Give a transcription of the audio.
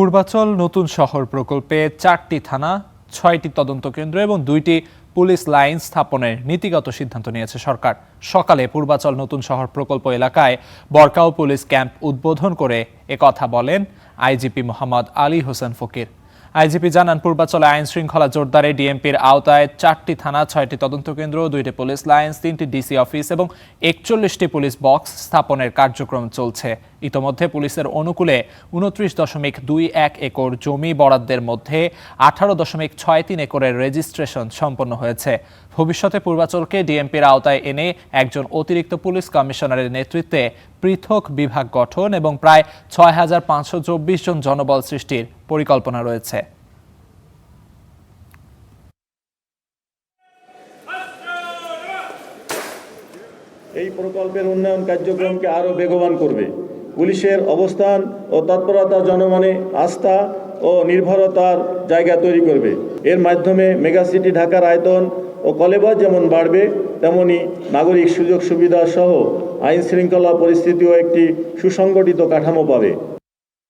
পূর্বাচল নতুন শহর প্রকল্পে 4টি থানা, 6টি তদন্ত কেন্দ্র এবং 2টি পুলিশ লাইন স্থাপনের নীতিগত সিদ্ধান্ত নিয়েছে সরকার। সকালে পূর্বাচল নতুন শহর প্রকল্প এলাকায় বরকাও পুলিশ ক্যাম্প উদ্বোধন করে একথা বলেন আইজিপি মোহাম্মদ আলী হোসেন ফকির। আইজিপি জানান, পূর্বাচলে আইন শৃঙ্খলা জোরদারে ডিএমপির আওতায় 4টি থানা, 6টি তদন্ত কেন্দ্র, 2টি পুলিশ লাইন্স, 3টি ডিসি অফিস এবং 41টি পুলিশ বক্স স্থাপনের কার্যক্রম চলছে। ইতোমধ্যে পুলিশের অনুকূলে 29.21 একর জমি বরাদ্দের মধ্যে 18.63 একরের রেজিস্ট্রেশন সম্পন্ন হয়েছে। ভবিষ্যতে পূর্বাচলকে ডিএমপির আওতায় এনে একজন অতিরিক্ত পুলিশ কমিশনারের নেতৃত্বে পৃথক বিভাগ গঠন এবং প্রায় 6,524 জন জনবল সৃষ্টির পরিকল্পনা রয়েছে। এই প্রকল্পের উন্নয়ন কার্যক্রমকে আরও বেগবান করবে। পুলিশের অবস্থান ও তৎপরতা জনমনে আস্থা ও নির্ভরতার জায়গা তৈরি করবে। এর মাধ্যমে মেগাসিটি ঢাকার আয়তন ও কলেবর যেমন বাড়বে, তেমনি নাগরিক সুযোগ সুবিধা সহ আইন শৃঙ্খলা পরিস্থিতিও একটি সুসংগঠিত কাঠামো পাবে।